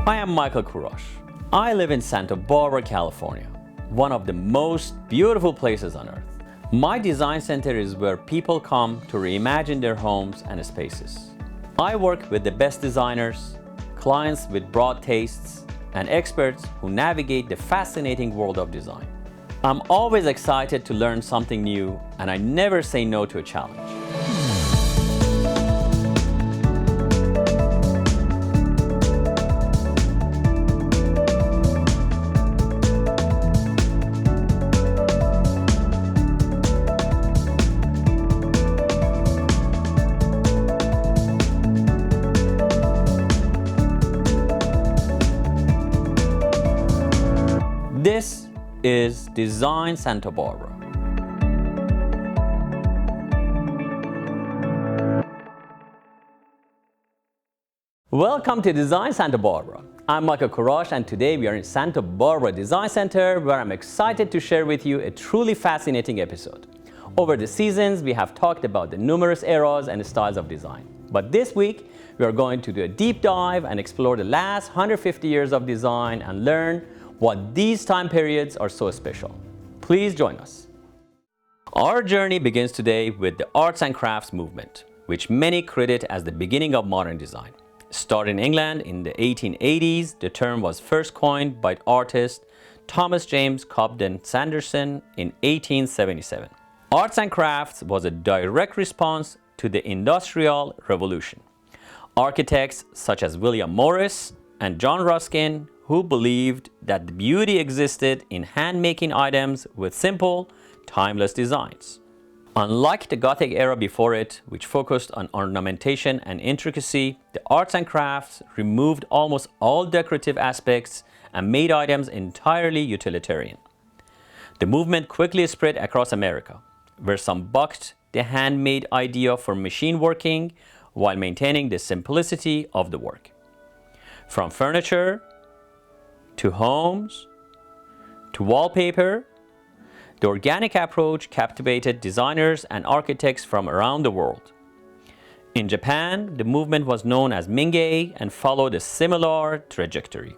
Hi, I'm Michael Kourosh. I live in Santa Barbara, California, one of the most beautiful places on earth. My design center is where people come to reimagine their homes and spaces. I work with the best designers, clients with broad tastes, and experts who navigate the fascinating world of design. I'm always excited to learn something new, and I never say no to a challenge. This is Design Santa Barbara. Welcome to Design Santa Barbara. I'm Michael Kourosh, and today we are in Santa Barbara Design Center, where I'm excited to share with you a truly fascinating episode. Over the seasons, we have talked about the numerous eras and styles of design. But this week, we are going to do a deep dive and explore the last 150 years of design and learn what these time periods are so special. Please join us. Our journey begins today with the arts and crafts movement, which many credit as the beginning of modern design. Started in England in the 1880s, the term was first coined by artist Thomas James Cobden Sanderson in 1877. Arts and crafts was a direct response to the Industrial Revolution. Architects such as William Morris and John Ruskin, who believed that the beauty existed in hand-making items with simple, timeless designs. Unlike the Gothic era before it, which focused on ornamentation and intricacy, the arts and crafts removed almost all decorative aspects and made items entirely utilitarian. The movement quickly spread across America, where some bucked the handmade idea for machine working while maintaining the simplicity of the work. From furniture to homes, to wallpaper, the organic approach captivated designers and architects from around the world. In Japan, the movement was known as Mingei and followed a similar trajectory.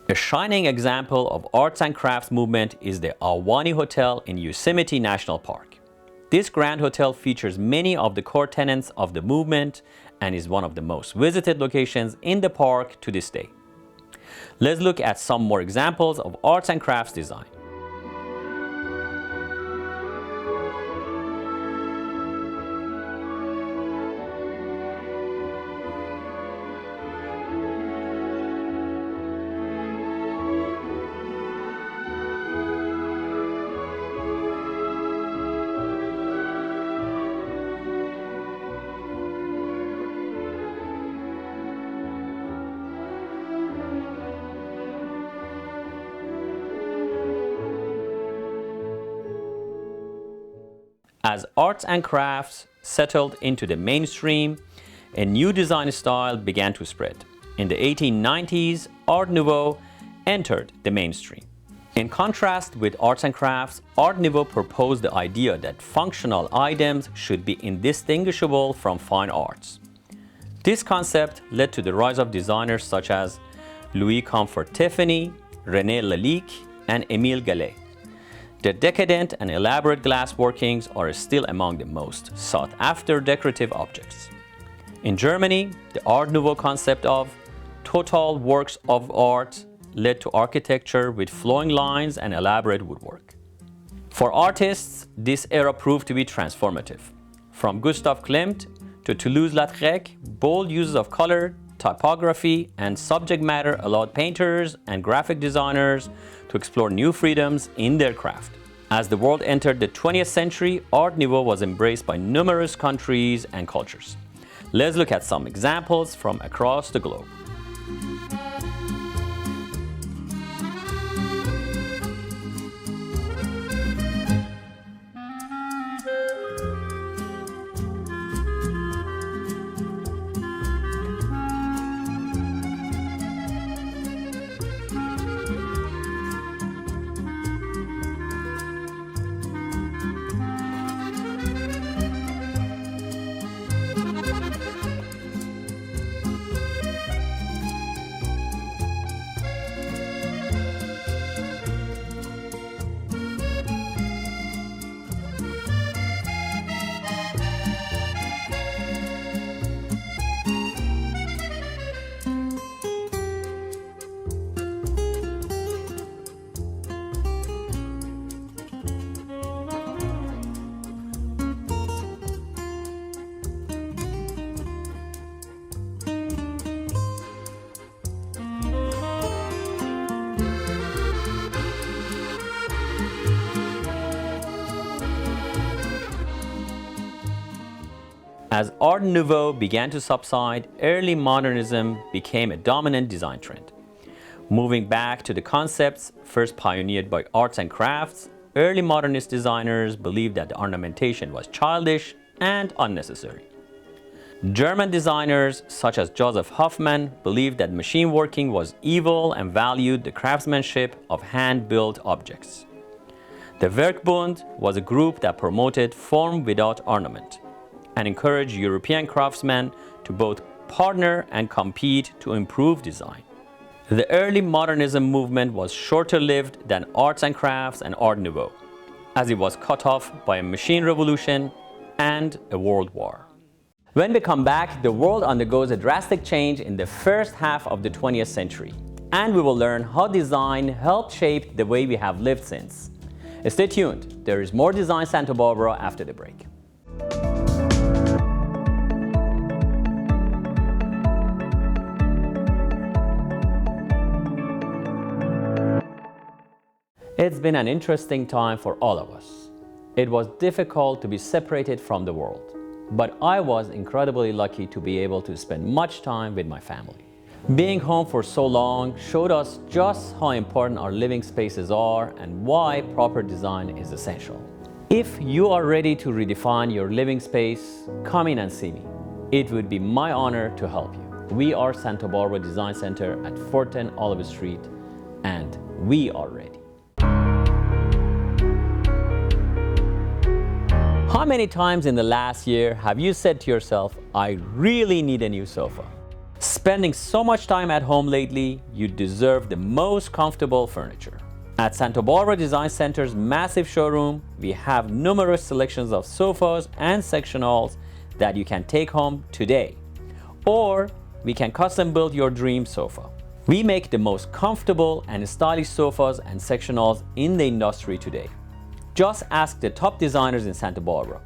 A shining example of arts and crafts movement is the Awane Hotel in Yosemite National Park. This grand hotel features many of the core tenets of the movement and is one of the most visited locations in the park to this day. Let's look at some more examples of arts and crafts design. As arts and crafts settled into the mainstream, a new design style began to spread. In the 1890s, Art Nouveau entered the mainstream. In contrast with arts and crafts, Art Nouveau proposed the idea that functional items should be indistinguishable from fine arts. This concept led to the rise of designers such as Louis Comfort Tiffany, René Lalique, and Émile Gallé. The decadent and elaborate glass workings are still among the most sought-after decorative objects. In Germany, the Art Nouveau concept of total works of art led to architecture with flowing lines and elaborate woodwork. For artists, this era proved to be transformative. From Gustav Klimt to Toulouse-Lautrec, bold uses of color, typography, and subject matter allowed painters and graphic designers to explore new freedoms in their craft. As the world entered the 20th century, Art Nouveau was embraced by numerous countries and cultures. Let's look at some examples from across the globe. As Art Nouveau began to subside, early modernism became a dominant design trend. Moving back to the concepts first pioneered by arts and crafts, early modernist designers believed that the ornamentation was childish and unnecessary. German designers such as Joseph Hoffmann believed that machine working was evil and valued the craftsmanship of hand-built objects. The Werkbund was a group that promoted form without ornament and encouraged European craftsmen to both partner and compete to improve design. The early modernism movement was shorter-lived than arts and crafts and Art Nouveau, as it was cut off by a machine revolution and a world war. When we come back, the world undergoes a drastic change in the first half of the 20th century, and we will learn how design helped shape the way we have lived since. Stay tuned, there is more Design Santa Barbara after the break. It's been an interesting time for all of us. It was difficult to be separated from the world, but I was incredibly lucky to be able to spend much time with my family. Being home for so long showed us just how important our living spaces are and why proper design is essential. If you are ready to redefine your living space, come in and see me. It would be my honor to help you. We are Santa Barbara Design Center at 410 Olive Street, and we are ready. How many times in the last year have you said to yourself, I really need a new sofa? Spending so much time at home lately, you deserve the most comfortable furniture. At Santa Barbara Design Center's massive showroom, we have numerous selections of sofas and sectionals that you can take home today. Or we can custom build your dream sofa. We make the most comfortable and stylish sofas and sectionals in the industry today. Just ask the top designers in Santa Barbara.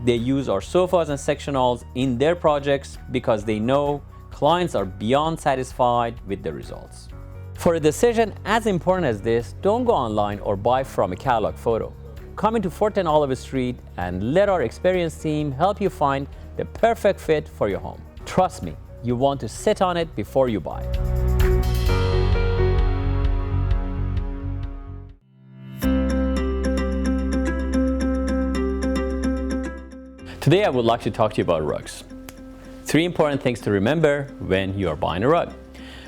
They use our sofas and sectionals in their projects because they know clients are beyond satisfied with the results. For a decision as important as this, don't go online or buy from a catalog photo. Come into 410 Olive Street and let our experienced team help you find the perfect fit for your home. Trust me, you want to sit on it before you buy. Today I would like to talk to you about rugs. 3 important things to remember when you are buying a rug.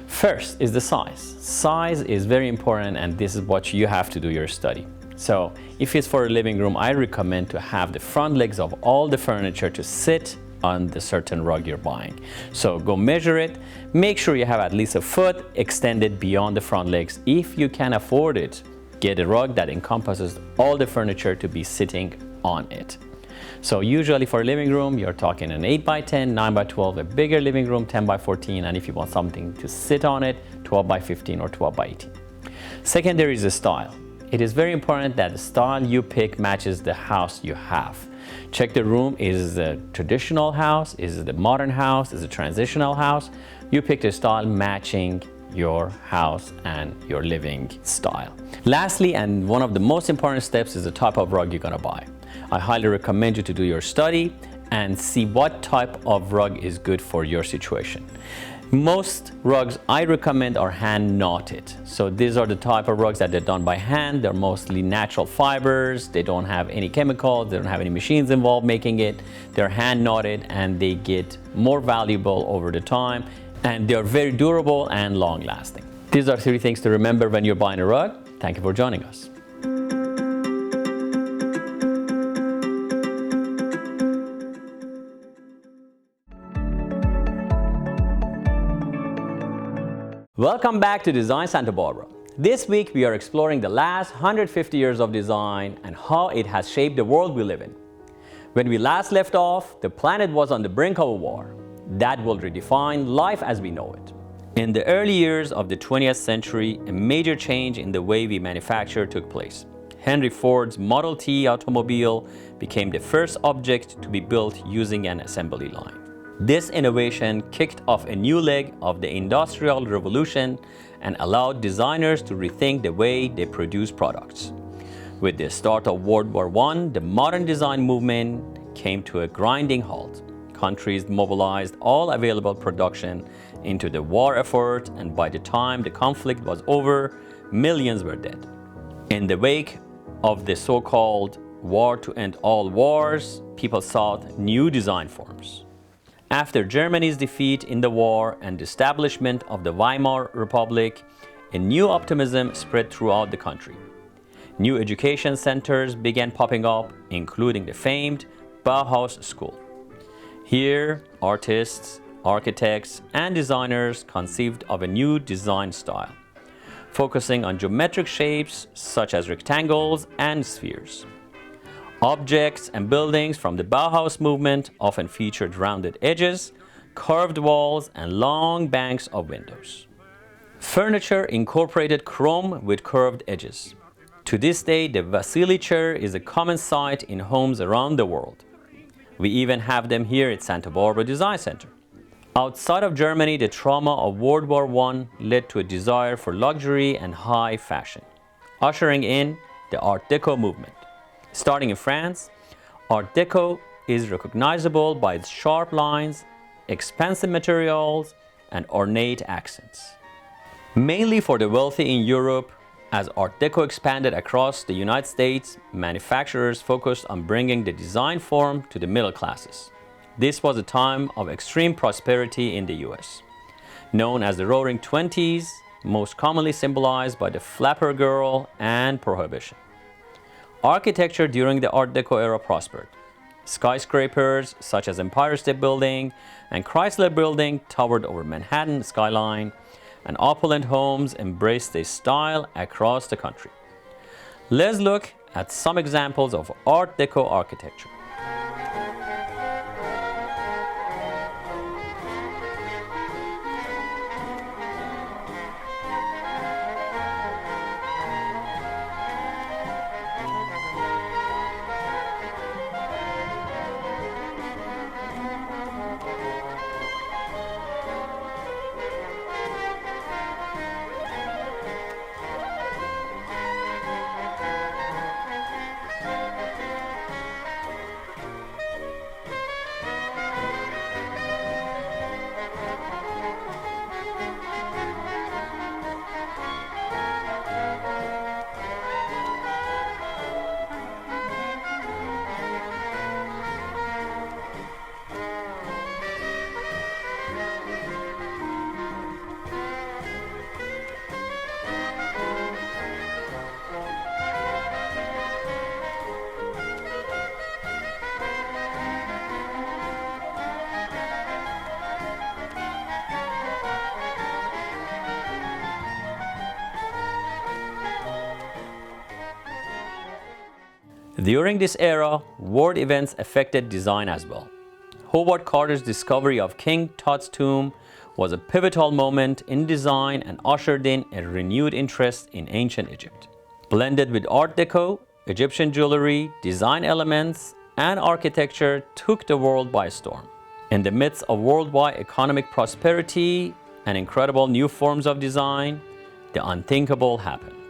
First is the size. Size is very important, and this is what you have to do your study. So if it's for a living room, I recommend to have the front legs of all the furniture to sit on the certain rug you're buying. So go measure it. Make sure you have at least a foot extended beyond the front legs. If you can afford it, get a rug that encompasses all the furniture to be sitting on it. So usually for a living room, you're talking an 8x10, 9x12, a bigger living room, 10x14, and if you want something to sit on it, 12x15 or 12x18. Second, there is a style. It is very important that the style you pick matches the house you have. Check the room. Is it a traditional house? Is it a modern house? Is it a transitional house? You pick the style matching your house and your living style. Lastly, and one of the most important steps, is the type of rug you're gonna buy. I highly recommend you to do your study and see what type of rug is good for your situation. Most rugs I recommend are hand knotted. So these are the type of rugs that they're done by hand. They're mostly natural fibers. They don't have any chemicals. They don't have any machines involved making it. They're hand knotted and they get more valuable over the time, and they're very durable and long lasting. These are 3 things to remember when you're buying a rug. Thank you for joining us. Welcome back to Design Santa Barbara. This week we are exploring the last 150 years of design and how it has shaped the world we live in. When we last left off, the planet was on the brink of a war that will redefine life as we know it. In the early years of the 20th century, a major change in the way we manufacture took place. Henry Ford's Model T automobile became the first object to be built using an assembly line. This innovation kicked off a new leg of the Industrial Revolution and allowed designers to rethink the way they produce products. With the start of World War I, the modern design movement came to a grinding halt. countries mobilized all available production into the war effort, and by the time the conflict was over, millions were dead. In the wake of the so-called war to end all wars, people sought new design forms. After Germany's defeat in the war and the establishment of the Weimar Republic, a new optimism spread throughout the country. New education centers began popping up, including the famed Bauhaus School. Here, artists, architects, and designers conceived of a new design style, focusing on geometric shapes such as rectangles and spheres. Objects and buildings from the Bauhaus movement often featured rounded edges, curved walls, and long banks of windows. Furniture incorporated chrome with curved edges. To this day, the Vasily chair is a common sight in homes around the world. We even have them here at Santa Barbara Design Center. Outside of Germany, the trauma of World War I led to a desire for luxury and high fashion, ushering in the Art Deco movement. Starting in France, Art Deco is recognizable by its sharp lines, expensive materials, and ornate accents. Mainly for the wealthy in Europe, as Art Deco expanded across the United States, manufacturers focused on bringing the design form to the middle classes. This was a time of extreme prosperity in the US, known as the Roaring Twenties, most commonly symbolized by the flapper girl and Prohibition. Architecture during the Art Deco era prospered. Skyscrapers such as Empire State Building and Chrysler Building towered over Manhattan skyline, and opulent homes embraced this style across the country. Let's look at some examples of Art Deco architecture. During this era, world events affected design as well. Howard Carter's discovery of King Tut's tomb was a pivotal moment in design and ushered in a renewed interest in ancient Egypt. Blended with Art Deco, Egyptian jewelry, design elements, and architecture took the world by storm. In the midst of worldwide economic prosperity and incredible new forms of design, the unthinkable happened.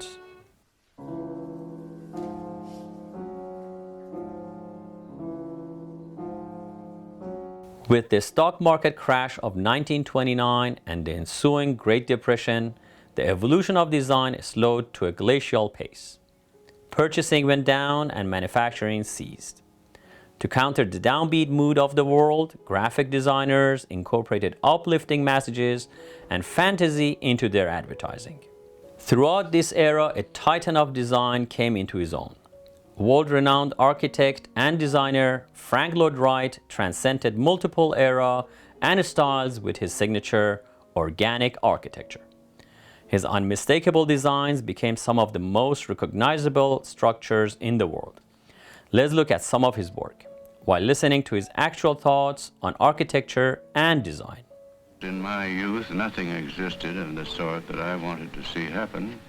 With the stock market crash of 1929 and the ensuing Great Depression, the evolution of design slowed to a glacial pace. Purchasing went down and manufacturing ceased. To counter the downbeat mood of the world, graphic designers incorporated uplifting messages and fantasy into their advertising. Throughout this era, a titan of design came into his own. World-renowned architect and designer Frank Lloyd Wright transcended multiple eras and styles with his signature organic architecture. His unmistakable designs became some of the most recognizable structures in the world. Let's look at some of his work, while listening to his actual thoughts on architecture and design. In my youth, nothing existed of the sort that I wanted to see happen.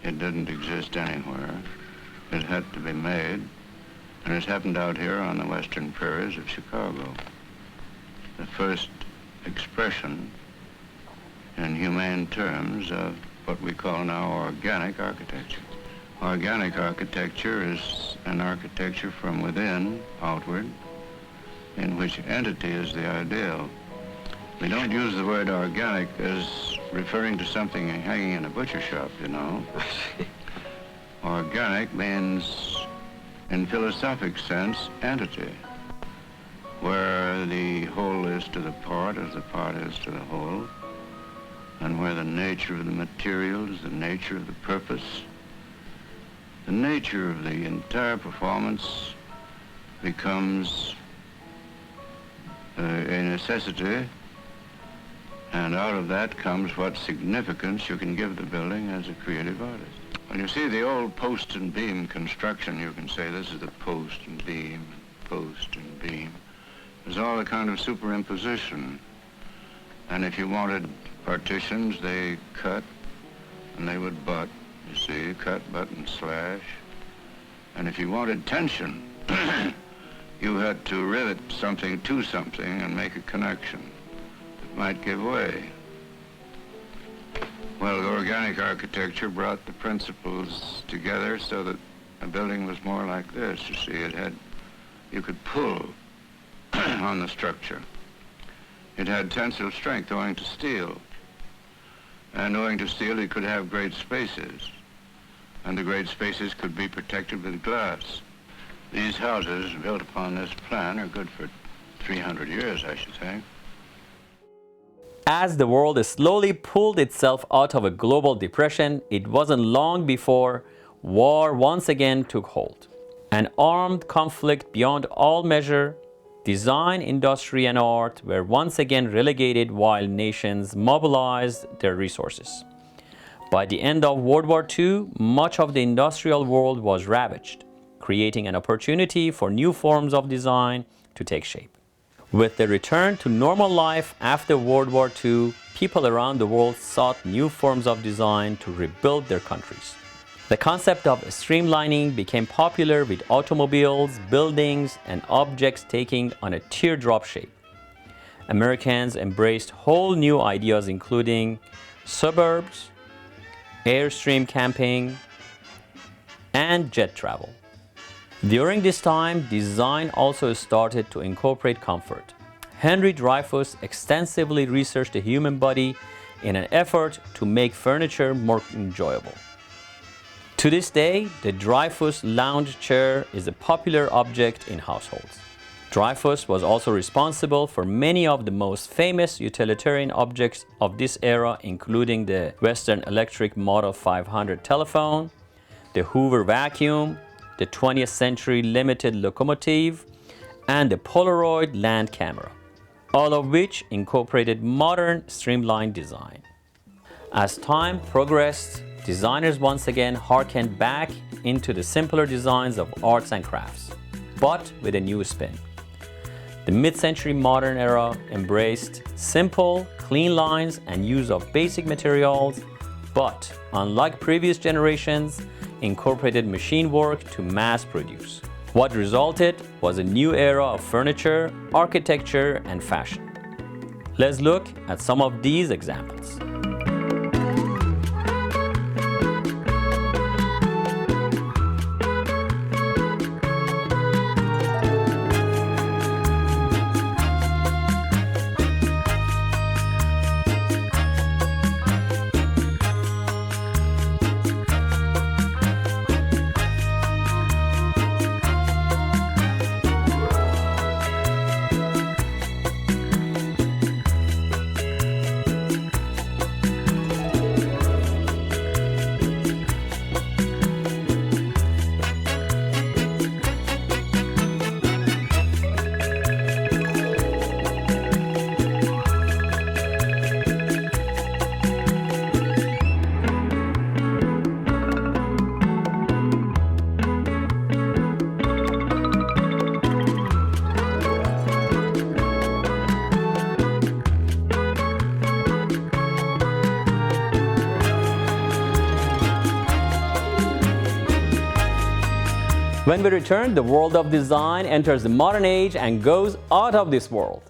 It didn't exist anywhere. It had to be made, and it happened out here on the western prairies of Chicago. The first expression in humane terms of what we call now organic architecture. Organic architecture is an architecture from within outward in which entity is the ideal. We don't use the word organic as referring to something hanging in a butcher shop, you know. Organic means, in philosophic sense, entity, where the whole is to the part as the part is to the whole, and where the nature of the material is the nature of the purpose. The nature of the entire performance becomes a necessity, and out of that comes what significance you can give the building as a creative artist. When you see the old post and beam construction, you can say this is the post and beam, post and beam. There's all a kind of superimposition. And if you wanted partitions, they cut and they would butt, you see, cut, butt, and slash. And if you wanted tension, you had to rivet something to something and make a connection that might give way. Well, the organic architecture brought the principles together so that a building was more like this. You see, you could pull on the structure. It had tensile strength owing to steel. And owing to steel, it could have great spaces. And the great spaces could be protected with glass. These houses built upon this plan are good for 300 years, I should think. As the world slowly pulled itself out of a global depression, it wasn't long before war once again took hold. An armed conflict beyond all measure, design, industry, and art were once again relegated while nations mobilized their resources. By the end of World War II, much of the industrial world was ravaged, creating an opportunity for new forms of design to take shape. With the return to normal life after World War II, people around the world sought new forms of design to rebuild their countries. The concept of streamlining became popular with automobiles, buildings, and objects taking on a teardrop shape. Americans embraced whole new ideas including suburbs, airstream camping, and jet travel. During this time, design also started to incorporate comfort. Henry Dreyfuss extensively researched the human body in an effort to make furniture more enjoyable. To this day, the Dreyfuss lounge chair is a popular object in households. Dreyfuss was also responsible for many of the most famous utilitarian objects of this era, including the Western Electric Model 500 telephone, the Hoover vacuum, the 20th century limited locomotive, and the Polaroid land camera, all of which incorporated modern streamlined design. As time progressed, designers once again harkened back into the simpler designs of arts and crafts, but with a new spin. The mid-century modern era embraced simple, clean lines and use of basic materials, but unlike previous generations, incorporated machine work to mass produce. What resulted was a new era of furniture, architecture, and fashion. Let's look at some of these examples. When we return, the world of design enters the modern age and goes out of this world.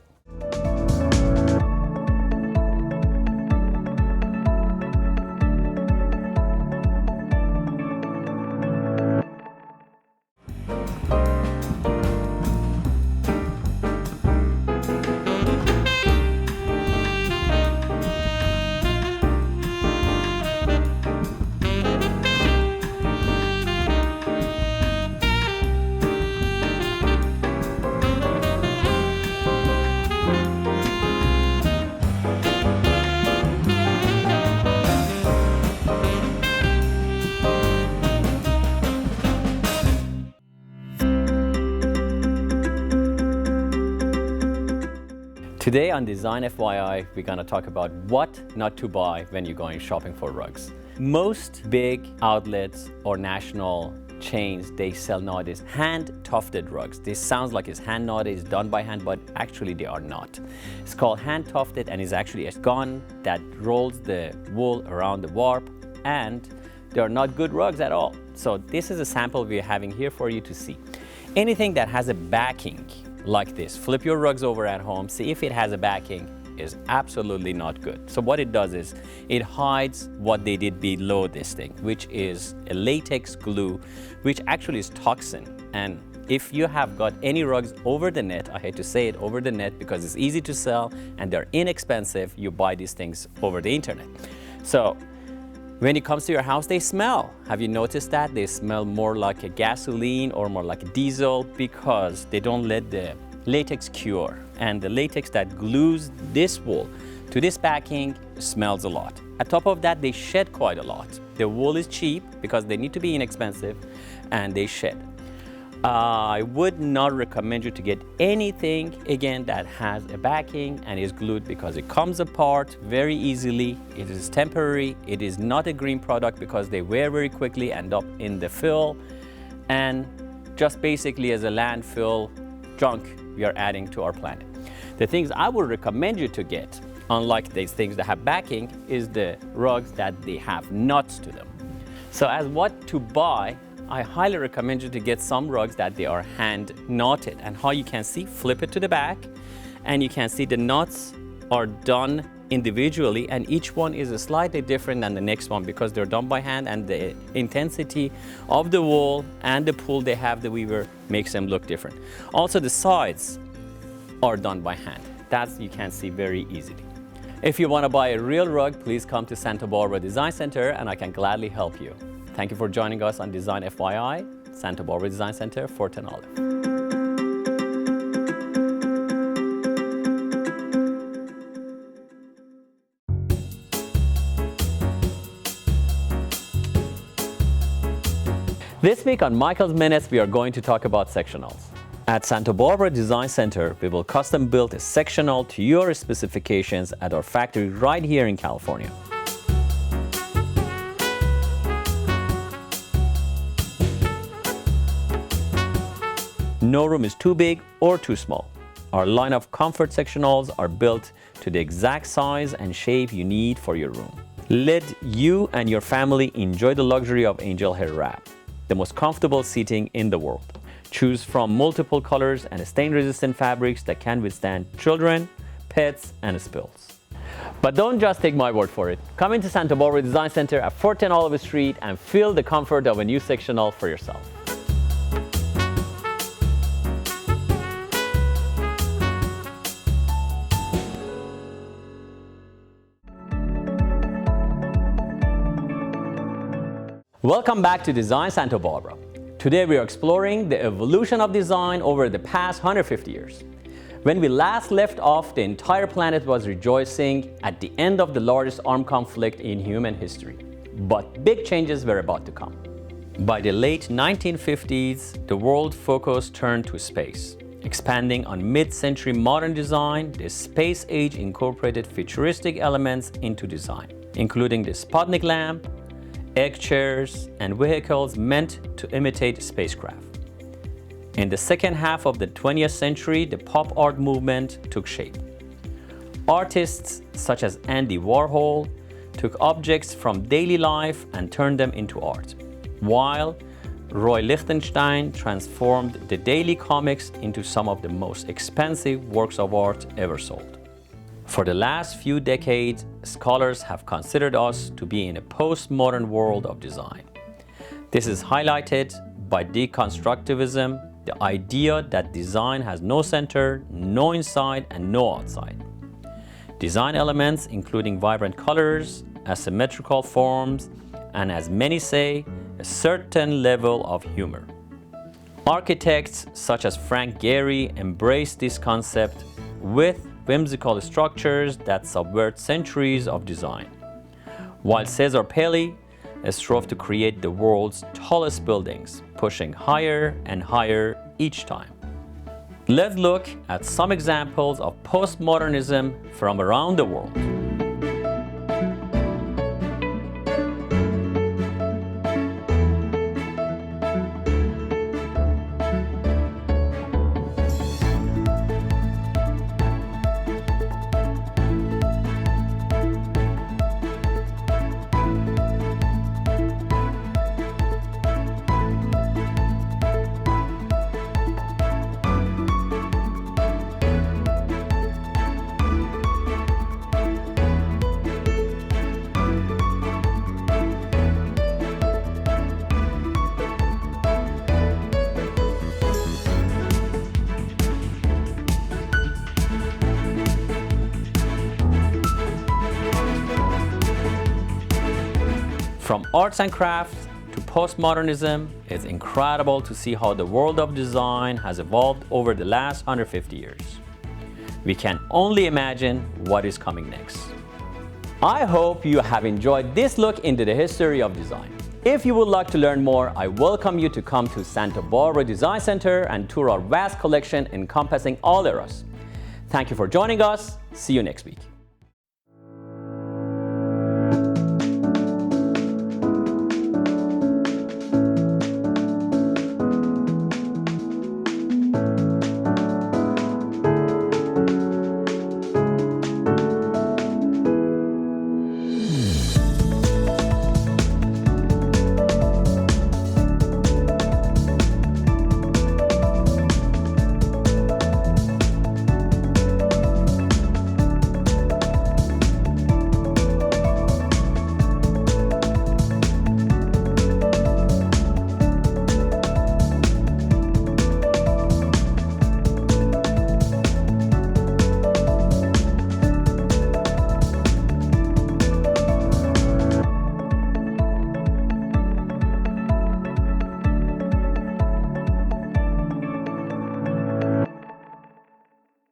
Today on Design FYI, we're going to talk about what not to buy when you're going shopping for rugs. Most big outlets or national chains, they sell nowadays hand-tufted rugs. This sounds like it's hand knotted, it's done by hand, but actually they are not. It's called hand-tufted and is actually a gun that rolls the wool around the warp, and they are not good rugs at all. So this is a sample we're having here for you to see. Anything that has a backing like this, flip your rugs over at home, see if it has a backing, is absolutely not good. So what it does is it hides what they did below this thing, which is a latex glue, which actually is toxin. And if you have got any rugs over the net, I hate to say it, over the net, because it's easy to sell and they're inexpensive, you buy these things over the internet. So when it comes to your house, they smell. Have you noticed that? They smell more like a gasoline or more like a diesel because they don't let the latex cure. And the latex that glues this wool to this backing smells a lot. On top of that, they shed quite a lot. The wool is cheap because they need to be inexpensive, and they shed. I would not recommend you to get anything, again, that has a backing and is glued, because it comes apart very easily. It is temporary. It is not a green product because they wear very quickly, end up in the fill, and just basically as a landfill junk we are adding to our planet. The things I would recommend you to get, unlike these things that have backing, is the rugs that they have nuts to them. So as what to buy, I highly recommend you to get some rugs that they are hand knotted. And how you can see, flip it to the back, and you can see the knots are done individually, and each one is slightly different than the next one because they're done by hand, and the intensity of the wool and the pull they have, the weaver, makes them look different. Also, the sides are done by hand. That you can see very easily. If you want to buy a real rug, please come to Santa Barbara Design Center and I can gladly help you. Thank you for joining us on Design FYI, Santa Barbara Design Center, Fort and Olive. This week on Michael's Minutes, we are going to talk about sectionals. At Santa Barbara Design Center, we will custom build a sectional to your specifications at our factory right here in California. No room is too big or too small. Our line of comfort sectionals are built to the exact size and shape you need for your room. Let you and your family enjoy the luxury of angel hair wrap, the most comfortable seating in the world. Choose from multiple colors and stain-resistant fabrics that can withstand children, pets, and spills. But don't just take my word for it. Come into Santa Barbara Design Center at 410 Olive Street and feel the comfort of a new sectional for yourself. Welcome back to Design Santa Barbara. Today we are exploring the evolution of design over the past 150 years. When we last left off, the entire planet was rejoicing at the end of the largest armed conflict in human history. But big changes were about to come. By the late 1950s, the world focus turned to space. Expanding on mid-century modern design, the space age incorporated futuristic elements into design, including the Sputnik lamp, egg chairs, and vehicles meant to imitate spacecraft. In the second half of the 20th century, the pop art movement took shape. Artists such as Andy Warhol took objects from daily life and turned them into art, while Roy Lichtenstein transformed the daily comics into some of the most expensive works of art ever sold. For the last few decades, scholars have considered us to be in a postmodern world of design. This is highlighted by deconstructivism, the idea that design has no center, no inside, and no outside. Design elements including vibrant colors, asymmetrical forms, and as many say, a certain level of humor. Architects such as Frank Gehry embraced this concept with whimsical structures that subvert centuries of design, while Cesar Pelli strove to create the world's tallest buildings, pushing higher and higher each time. Let's look at some examples of postmodernism from around the world. From arts and crafts to postmodernism, it's incredible to see how the world of design has evolved over the last 150 years. We can only imagine what is coming next. I hope you have enjoyed this look into the history of design. If you would like to learn more, I welcome you to come to Santa Barbara Design Center and tour our vast collection encompassing all eras. Thank you for joining us. See you next week.